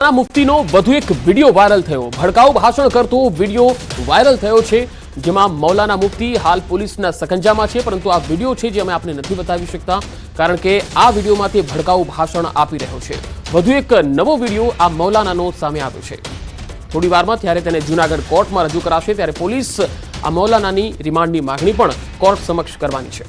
મુફ્તીનો વધુ એક video viral થયો। ભડકાઉ ભાષણ કરતો વિડિયો વાયરલ થયો છે, જેમાં મૌલાના મુફ્તી હાલ પોલીસના સકંજામાં છે। પરંતુ આ વિડિયો છે જે અમે આપને નથી બતાવી શકતા, કારણ કે આ વિડિયોમાં તે ભડકાઉ ભાષણ આપી રહ્યો છે। વધુ એક નવો વિડિયો આ મૌલાનાનો સામે આવ્યો છે। થોડી વારમાં ત્યારે તેને જૂનાગઢ કોર્ટમાં રજૂ કરાશે, ત્યારે પોલીસ આ મૌલાનાની રિમાન્ડની માંગણી પણ કોર્ટ સમક્ષ કરવાની છે।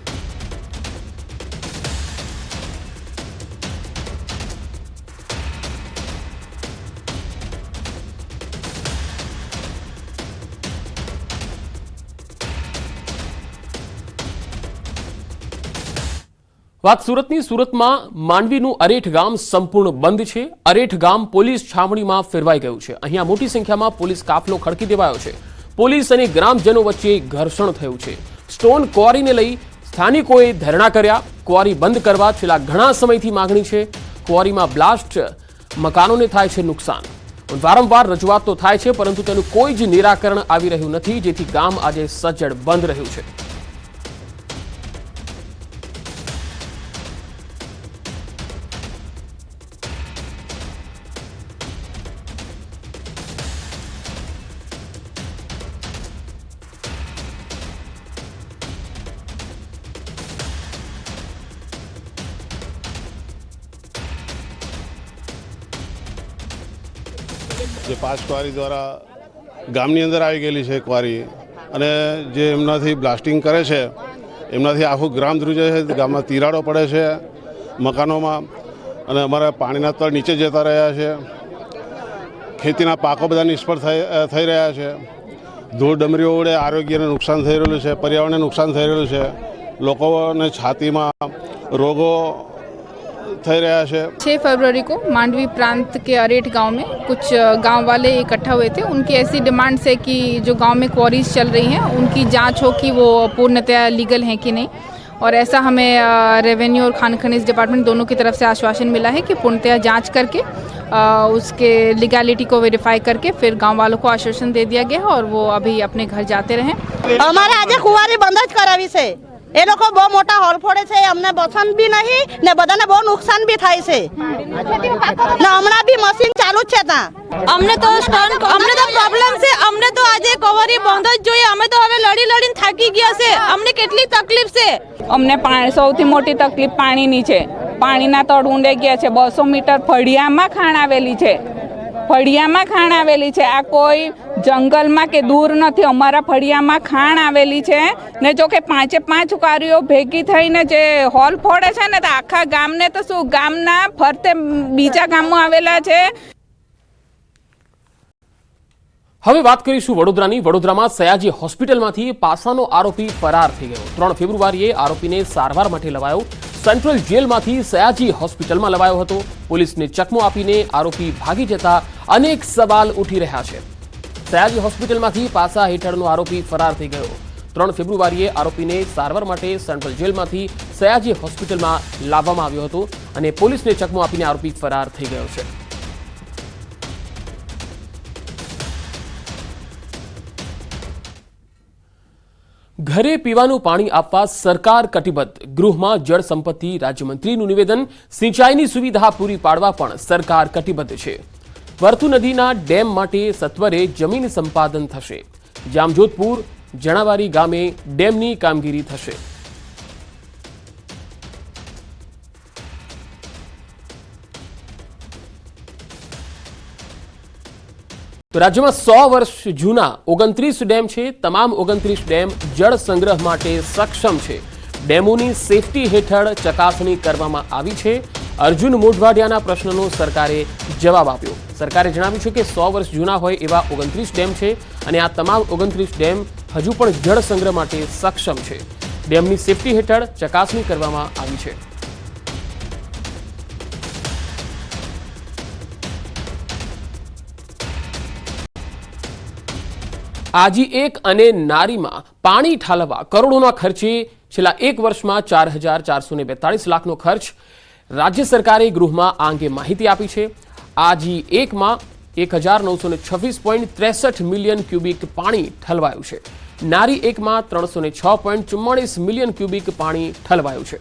વાત સુરતની। સુરતમાં માંડવીનું અરેઠ ગામ સંપૂર્ણ બંધ છે। અરેઠ ગામ પોલીસ છાવણીમાં ફેરવાઈ ગયું છે। અહીંયા મોટી સંખ્યામાં પોલીસ કાફલો ખડકી દેવાયો છે। પોલીસ અને ગ્રામજનો વચ્ચે ઘર્ષણ થયું છે। સ્ટોન ક્વોરીને લઈ સ્થાનિકોએ ધરણા કર્યા। ક્વોરી બંધ કરવા છેલ્લા ઘણા સમયથી માંગણી છે। ક્વોરીમાં બ્લાસ્ટ, મકાનોને થાય છે નુકસાન। વારંવાર રજૂઆત તો થાય છે, પરંતુ તેનું કોઈ જ નિરાકરણ આવી રહ્યું નથી, જેથી ગામ આજે સજ્જડ બંધ રહ્યું છે। જે પાંચ ક્વારી દ્વારા ગામની અંદર આવી ગયેલી છે ક્વારી, અને જે એમનાથી બ્લાસ્ટિંગ કરે છે એમનાથી આખું ગ્રામ ધ્રુજે છે। ગામમાં તિરાડો પડે છે મકાનોમાં, અને અમારા પાણીના તળ નીચે જતા રહ્યા છે। ખેતીના પાકો બધા નિષ્ફળ થઈ રહ્યા છે। ધૂળ ડમરીઓ વડે આરોગ્યને નુકસાન થઈ રહેલું છે, પર્યાવરણને નુકસાન થઈ રહેલું છે। લોકોને છાતીમાં રોગો થઈ રહ્યા છે। 6 फरवरी को मांडवी प्रांत के अरेठ गांव में कुछ गांव वाले इकट्ठा हुए थे। उनकी ऐसी डिमांड्स है कि जो गांव में क्वारीज चल रही हैं उनकी जांच हो कि वो पूर्णतया लीगल हैं कि नहीं, और ऐसा हमें रेवेन्यू और खान खनिज डिपार्टमेंट दोनों की तरफ से आश्वासन मिला है कि पूर्णतया जांच करके उसके लीगैलिटी को वेरीफाई करके फिर गांव वालों को आश्वासन दे दिया गया और वो अभी अपने घर जाते रहें। અમારે આજે કુવારી બંધ જ કરાવી છે। એ લોકો બહુ મોટા હોલ ફોડે છે, અમને બસન બી નહીં ને બધાને બહુ નુકસાન બી થાય છે। ને હમણાં બી મશીન ચાલુ જ છે ત્યાં। અમને તો પ્રોબ્લેમ છે। અમને તો આજે કવરી બંધ જ જોઈએ। અમે તો હવે લડીને થાકી ગયા છે। અમને કેટલી તકલીફ છે। અમને સૌથી મોટી તકલીફ પાણીની છે। પાણીના તળ ઊંડે ગયા છે। 200 મીટર ફળિયામાં ખાણ આવેલી છે। આ કોઈ જંગલમાં કે દૂર નથી, અમારા ફળિયામાં ખાણ આવેલી છે ને। જો કે 5 કારીઓ ભેગી થઈને જે હોલ ફોડે છે ને, તો આખા ગામને તો શું, ગામના ફરતે બીજા ગામો આવેલા છે। હવે વાત કરીશું વડોદરાની। વડોદરામાં સયાજી હોસ્પિટલમાંથી પાસાનો આરોપી ફરાર થઈ ગયો। 3 ફેબ્રુઆરીએ આરોપીને સારવાર માટે લવાયો। સેન્ટ્રલ જેલમાંથી સયાજી હોસ્પિટલમાં લવાયો હતો। પોલીસને ચકમો આપીને આરોપી ભાગી જતા અનેક સવાલ ઉઠી રહ્યા છે। સયાજી હોસ્પિટલમાંથી પાસા હેઠળનો આરોપી ફરાર થઈ ગયો। 3 ફેબ્રુઆરીએ આરોપીને સારવાર માટે સેન્ટ્રલ જેલમાંથી સયાજી હોસ્પિટલમાં લાવવામાં આવ્યો હતો, અને પોલીસને ચકમો આપીને આરોપી ફરાર થઈ ગયો છે। ઘરે પીવાનું પાણી આપવા સરકાર કટિબદ્ધ। ગૃહમાં જળ સંપત્તિ રાજ્યમંત્રીનું નિવેદન। સિંચાઈની સુવિધા પૂરી પાડવા પણ સરકાર કટિબદ્ધ છે। વર્તુ નદીના ડેમ માટે સત્વરે જમીન સંપાદન થશે। જામજોધપુર જણાવારી ગામે ડેમની કામગીરી થશે। તો રાજ્યમાં 100 વર્ષ જૂના 29 ડેમ છે। તમામ 29 ડેમ જળ સંગ્રહ માટે સક્ષમ છે। ડેમોની સેફટી હેઠળ ચકાસણી કરવામાં આવી છે। અર્જુન મોઢવાડિયાના પ્રશ્નનો સરકારે જવાબ આપ્યો। સરકારે જણાવ્યું છે કે 100 વર્ષ જૂના હોય એવા 29 ડેમ છે, અને આ તમામ 29 ડેમ હજુ પણ જળ સંગ્રહ માટે સક્ષમ છે। ડેમની સેફટી હેઠળ ચકાસણી કરવામાં આવી છે। આજી એક અને નારીમાં પાણી ઠાલવવા કરોડોના ખર્ચે છેલ્લા 1 વર્ષમાં 4,442 લાખનો ખર્ચ। રાજ્ય સરકારે ગૃહમાં આ અંગે માહિતી આપી છે। આજી એકમાં 1,926.63 મિલિયન ક્યુબિક પાણી ઠલવાયું છે। નારી એકમાં 306.44 મિલિયન ક્યુબિક પાણી ઠલવાયું છે।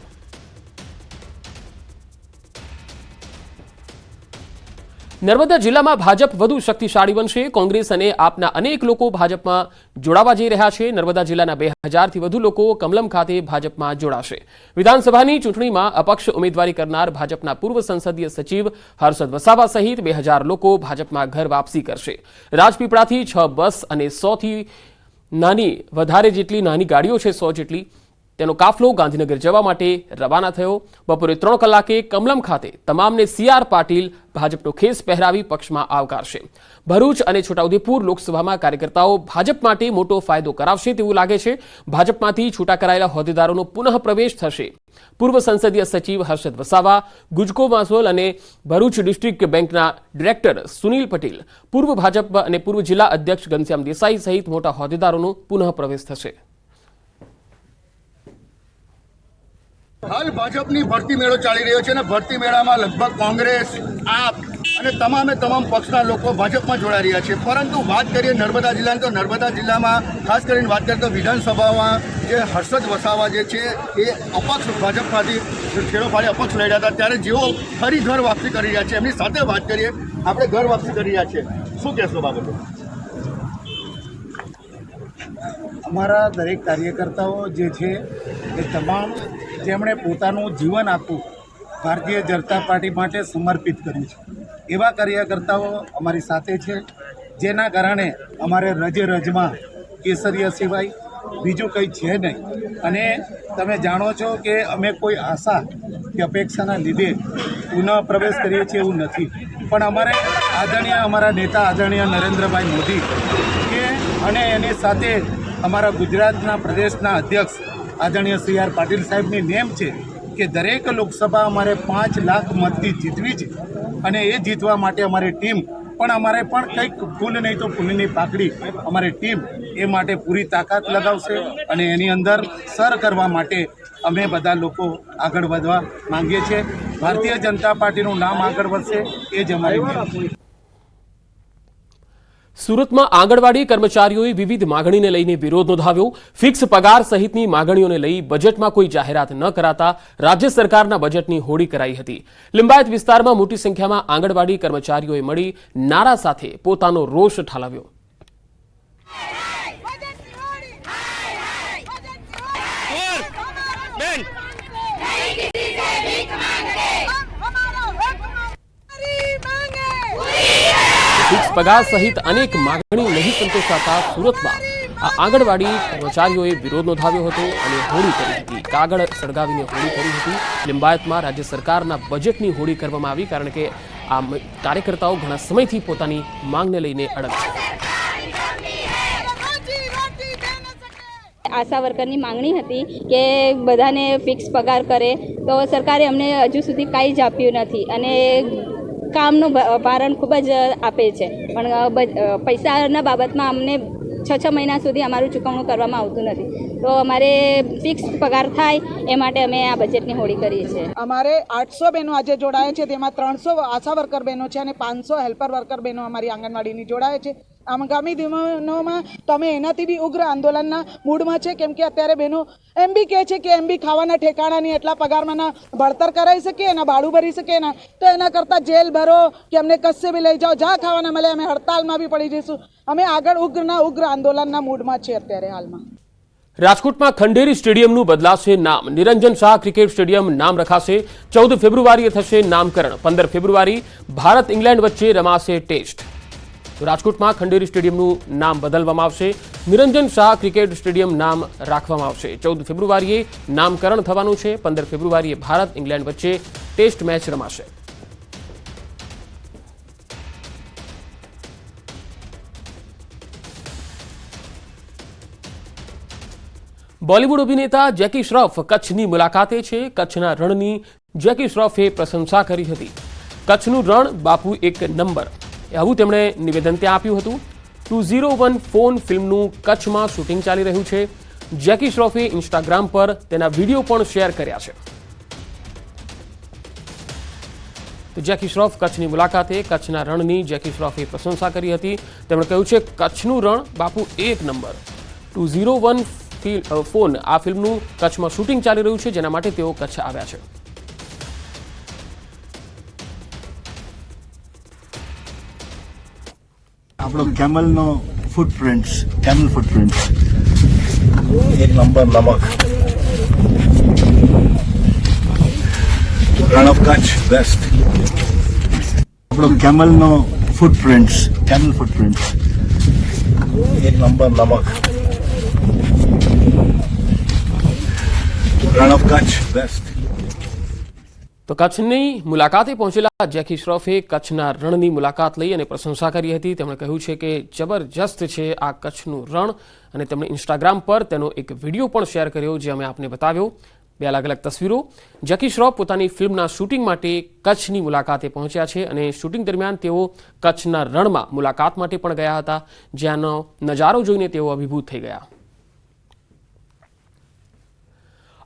નર્મદા જિલ્લામાં ભાજપ વધુ શક્તિશાળી બનશે. કોંગ્રેસ અને આપના અનેક લોકો ભાજપમાં જોડાવા જઈ રહ્યા છે. નર્મદા જિલ્લાના 2000થી વધુ લોકો કમલમ ખાતે ભાજપમાં જોડાશે. વિધાનસભાની ચૂંટણીમાં અપક્ષ ઉમેદવારી કરનાર ભાજપના પૂર્વ સંસદીય સચિવ હર્ષદ વસાવા સહિત 2000 લોકો ભાજપમાં ઘર વાપસી કરશે. રાજપીપળાથી 6 બસ અને 100થી વધારે જેટલી નાની ગાડીઓ છે, 100 જેટલી, તેનો કાફલો ગાંધીનગર જવા માટે રવાના થયો. બપોરે 3 કલાકે કમલમ ખાતે તમામને CR પાટીલ ભાજપનો ખેસ પહેરાવી પક્ષમાં આવકારશે. ભરૂચ અને છોટાઉદેપુર લોકસભામાં કાર્યકર્તાઓ ભાજપ માટે મોટો ફાયદો કરાવશે તેવું લાગે છે. ભાજપમાંથી છૂટા કરાયેલા હોદ્દેદારોનો પુનઃ પ્રવેશ થશે. પૂર્વ સંસદીય સચિવ હર્ષદ વસાવા, ગુજકો માસોલ અને ભરૂચ ડિસ્ટ્રિક્ટ બેંકના ડિરેક્ટર સુનિલ પટેલ, પૂર્વ ભાજપ અને પૂર્વ જિલ્લા અધ્યક્ષ ઘનશ્યામ દેસાઈ સહિત મોટા હોદ્દેદારોનો પુનઃ પ્રવેશ થશે. હાલ ભાજપની ભરતી મેળો ચાલી રહ્યો છે અને ભરતી મેળામાં લગભગ કોંગ્રેસ, આપ અને તમામે તમામ પક્ષના લોકો ભાજપમાં જોડાઈ રહ્યા છે. પરંતુ વાત કરીએ નર્મદા જિલ્લાની, તો નર્મદા જિલ્લામાં ખાસ કરીને વાત કરીએ તો વિધાનસભામાં જે હર્ષદ વસાવા જે છે એ અપક્ષ ભાજપમાંથી ખેડો ફાડી અપક્ષ લડ્યા હતા, ત્યારે જેઓ ફરી ઘર વાપસી કરી રહ્યા છે, એમની સાથે વાત કરીએ. આપણે ઘર વાપસી કરી રહ્યા છે, શું કહેશો બાબતે? અમારા દરેક કાર્યકર્તાઓ જે છે એ તમામ જેમણે પોતાનું જીવન આપ્યું ભારતીય જનતા પાર્ટી માટે સમર્પિત કર્યું છે, એવા કાર્યકર્તાઓ અમારી સાથે છે, જેના કારણે અમારે રજે રજમાં કેસરિયા સિવાય બીજું કંઈ છે નહીં. અને તમે જાણો છો કે અમે કોઈ આશા કે અપેક્ષાના લીધે પુનઃ પ્રવેશ કરીએ છીએ એવું નથી, પણ અમારે અમારા નેતા આદરણીય નરેન્દ્રભાઈ મોદી કે અને એની સાથે અમારા ગુજરાતના પ્રદેશના અધ્યક્ષ આદરણીય CR પાટીલ સાહેબની નેમ છે કે દરેક લોકસભા અમારે 5 લાખ મતથી જીતવી છે. અને એ જીતવા માટે અમારી ટીમ પણ અમારે પણ કંઈક ફૂલ નહીં તો ફૂલની પાકડી અમારી ટીમ એ માટે પૂરી તાકાત લગાવશે. અને એની અંદર સર કરવા માટે અમે બધા લોકો આગળ વધવા માંગીએ છીએ. ભારતીય જનતા પાર્ટીનું નામ આગળ વધશે એ જ અમારી. સુરતમાં આંગણવાડી કર્મચારીઓએ વિવિધ માંગણીને લઈને વિરોધ નોંધાવ્યો. ફિક્સ પગાર સહિતની માંગણીઓને લઈ બજેટમાં કોઈ જાહેરાત ન કરાતા રાજ્ય સરકારના બજેટની હોળી કરાઈ હતી. લિંબાયત વિસ્તારમાં મોટી સંખ્યામાં આંગણવાડી કર્મચારીઓએ મળી નારા સાથે પોતાનો રોષ ઠાલવ્યો. ફિક્સ પગાર સહિત અનેક માંગણીઓ નહીં સંતોષાતા સુરતમાં આ આંગણવાડી કર્મચારીઓએ વિરોધ નોંધાવ્યો હતો અને હોળી કરી હતી. કાગળ સળગાવીને હોળી કરી હતી. લિંબાયતમાં રાજ્ય સરકારના બજેટની હોળી કરવામાં આવી, કારણ કે આ કાર્યકર્તાઓ ઘણા સમયથી પોતાની માંગને લઈને અડગ છે. આશા વર્કરની માંગણી હતી કે બધાને ફિક્સ પગાર કરે, તો સરકારે અમને હજુ સુધી કાંઈ જ આપ્યું નથી અને કામનું ભારણ ખૂબ જ આપે છે, પણ પૈસાના બાબતમાં અમને 6 મહિના સુધી અમારું ચૂકવણું કરવામાં આવતું નથી. તો અમારે ફિક્સ પગાર થાય એ માટે અમે આ બજેટની હોળી કરીએ છીએ. અમારે 800 બહેનો આજે જોડાય છે, તેમાં 300 આશા વર્કર બહેનો છે અને 500 હેલ્પર વર્કર બહેનો અમારી આંગણવાડીની જોડાય છે. આગામી દિનોમાં તો અમે એનાથી બી ઉગ્ર આંદોલનના મૂડમાં છે, કેમ કે અત્યારે બહેનો એમ બી કહે છે કે એમ બી ખાવાના ઠેકાણાની એટલા પગારમાં ભણતર કરાવી શકીએ, એના ભાડું ભરી શકીએ ના, તો એના કરતાં જેલ ભરો કે અમને કશે બી લઈ જાઓ, જ્યાં ખાવાના મળે અમે હડતાલમાં બી પડી જઈશું. અમે આગળ ઉગ્ર આંદોલનના મૂડમાં છીએ અત્યારે હાલમાં. રાજકોટમાં ખંડેરી સ્ટેડિયમનું બદલાશે નામ. નિરંજન શાહ ક્રિકેટ સ્ટેડિયમ નામ રખાશે. 14 ફેબ્રુઆરીએ થશે નામકરણ. 15 ફેબ્રુઆરી ભારત ઇંગ્લેન્ડ વચ્ચે રમાશે ટેસ્ટ. રાજકોટમાં ખંડેરી સ્ટેડિયમનું નામ બદલવામાં આવશે. નિરંજન શાહ ક્રિકેટ સ્ટેડિયમ નામ રાખવામાં આવશે. 14 ફેબ્રુઆરીએ નામકરણ થવાનું છે. 15 ફેબ્રુઆરીએ ભારત ઇંગ્લેન્ડ વચ્ચે ટેસ્ટ મેચ રમાશે. બોલિવૂડ અભિનેતા જેકી શ્રોફ કચ્છની મુલાકાતે છે. કચ્છના રણની જેકી શ્રોફે પ્રશંસા કરી હતી. કચ્છનું રણ બાપુ એક નંબર, આવું તેમણે નિવેદન ત્યાં આપ્યું હતું. 201 ફોન ફિલ્મનું કચ્છમાં શૂટિંગ ચાલી રહ્યું છે. જેકી શ્રોફે ઇન્સ્ટાગ્રામ પર તેના વિડીયો પણ શેર કર્યા છે. તો જેકી શ્રોફ કચ્છની મુલાકાતે કચ્છના રણની જેકી શ્રોફે પ્રશંસા કરી હતી. તેમણે કહ્યું છે કચ્છનું રણ બાપુ એક નંબર. 201 ફોન આ ફિલ્મનું કચ્છમાં શૂટિંગ ચાલી રહ્યું છે, જેના માટે તેઓ કચ્છ આવ્યા છે. આપણો કેમલનો ફૂટપ્રિન્ટ્સ, કેમલ ફૂટપ્રિન્ટ્સ. 1 નંબર નમક. રણ ઓફ કચ્છ બેસ્ટ. આપણો કેમલનો ફૂટપ્રિન્ટ્સ, કેમલ ફૂટપ્રિન્ટ્સ. 1 નંબર નમક. રણ ઓફ કચ્છ બેસ્ટ. તો કચ્છની મુલાકાતે પહોંચેલા જેકી શ્રોફે કચ્છના રણની મુલાકાત લઈ અને પ્રશંસા કરી હતી. તેમણે કહ્યું છે કે જબરજસ્ત છે આ કચ્છનું રણ, અને તેમણે ઇન્સ્ટાગ્રામ પર તેનો એક વિડીયો પણ શેર કર્યો, જે અમે આપને બતાવ્યો. 2 અલગ અલગ તસવીરો. જેકી શ્રોફ પોતાની ફિલ્મના શૂટિંગ માટે કચ્છની મુલાકાતે પહોંચ્યા છે, અને શૂટિંગ દરમિયાન તેઓ કચ્છના રણમાં મુલાકાત માટે પણ ગયા હતા, જ્યાંનો નજારો જોઈને તેઓ અભિભૂત થઈ ગયા.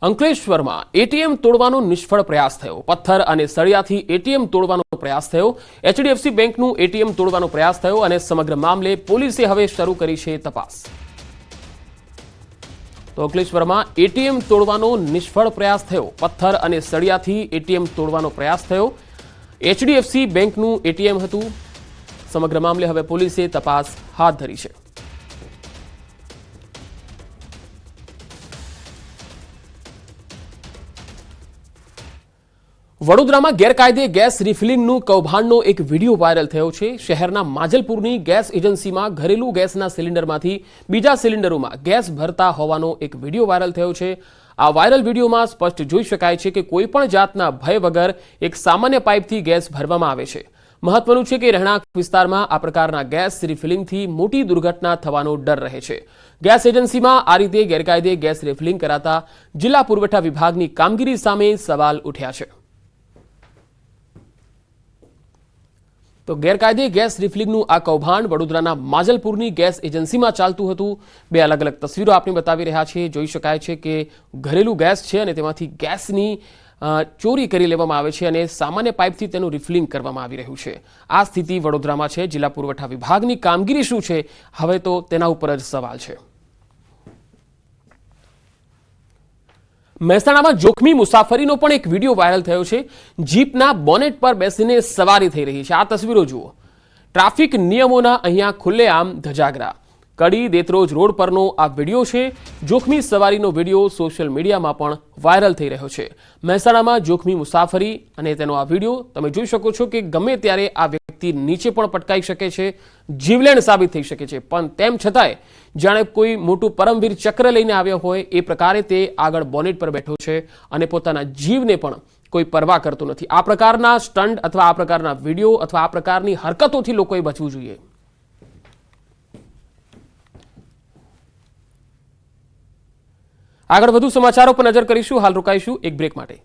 અંકલેશ્વરમાં એટીએમ તોડવાનો નિષ્ફળ પ્રયાસ થયો. પથ્થર અને સળિયાથી એટીએમ તોડવાનો પ્રયાસ થયો. એચડીએફસી બેંકનું એટીએમ તોડવાનો પ્રયાસ થયો, અને સમગ્ર મામલે પોલીસે હવે શરૂ કરી છે તપાસ. તો અંકલેશ્વરમાં એટીએમ તોડવાનો નિષ્ફળ પ્રયાસ થયો. પથ્થર અને સળિયાથી એટીએમ તોડવાનો પ્રયાસ થયો. એચડીએફસી બેંકનું એટીએમ હતું. સમગ્ર મામલે હવે પોલીસે તપાસ હાથ ધરી છે. વડોદરામાં ગેરકાયદે ગેસ રિફિલિંગનું કૌભાંડનો એક વિડીયો વાયરલ થયો છે. શહેરના માજલપુરની ગેસ એજન્સીમાં ઘરેલું ગેસના સિલિન્ડરમાંથી બીજા સિલિન્ડરોમાં ગેસ ભરતા હોવાનો એક વિડીયો વાયરલ થયો છે. આ વાયરલ વિડીયોમાં સ્પષ્ટ જોઈ શકાય છે કે કોઈ પણ જાતના ભય વગર એક સામાન્ય પાઇપથી ગેસ ભરવામાં આવે છે. મહત્વનું છે કે રહેણાંક વિસ્તારમાં આ પ્રકારના ગેસ રિફિલિંગથી મોટી દુર્ઘટના થવાનો ડર રહે છે. ગેસ એજન્સીમાં આ રીતે ગેરકાયદે ગેસ રિફિલિંગ કરાતા જિલ્લા પુરવઠા વિભાગની કામગીરી સામે સવાલ ઉઠ્યા છે. તો ગેરકાયદે ગેસ રિફિલિંગનું આ કૌભાંડ વડોદરાના માજલપુરની ગેસ એજન્સીમાં ચાલતું હતું. 2 અલગ અલગ તસવીરો આપણે બતાવી રહ્યા છીએ. જોઈ શકાય છે કે ઘરેલું ગેસ છે, અને તેમાંથી ગેસની ચોરી કરી લેવામાં આવે છે, અને સામાન્ય પાઇપથી તેનું રિફિલિંગ કરવામાં આવી રહ્યું છે. આ સ્થિતિ વડોદરામાં છે. જિલ્લા પુરવઠા વિભાગની કામગીરી શું છે, હવે તો તેના ઉપર જ સવાલ છે. મહેસાણામાં જોખમી મુસાફરીનો પણ એક વિડીયો વાયરલ થયો છે. જીપના બોનેટ પર બેસીને સવારી થઈ રહી છે. આ તસવીરો જુઓ. ટ્રાફિક નિયમોના અહીંયા ખુલ્લેઆમ ધજાગરા. કડી દેત્રોજ રોડ પરનો આ વિડીયો છે. જોખમી સવારીનો વિડીયો સોશિયલ મીડિયામાં પણ વાયરલ થઈ રહ્યો છે. મહેસાણામાં જોખમી મુસાફરી અને તેનો આ વિડીયો તમે જોઈ શકો છો કે ગમે ત્યારે આ વ્યક્તિ નીચે પણ પટકાઈ શકે છે, જીવલેણ સાબિત થઈ શકે છે. પણ તેમ છતાંય જાણે કોઈ મોટું પરમવીર ચક્ર લઈને આવ્યો હોય એ પ્રકારે તે આગળ બોનેટ પર બેઠો છે, અને પોતાના જીવને પણ કોઈ પરવા કરતો નથી. આ પ્રકારના સ્ટન્ટ અથવા આ પ્રકારના વિડીયો અથવા આ પ્રકારની હરકતોથી લોકોએ બચવું જોઈએ. આગળ વધુ સમાચારો પર નજર કરીશું. હાલ રોકાઈશું એક બ્રેક માટે.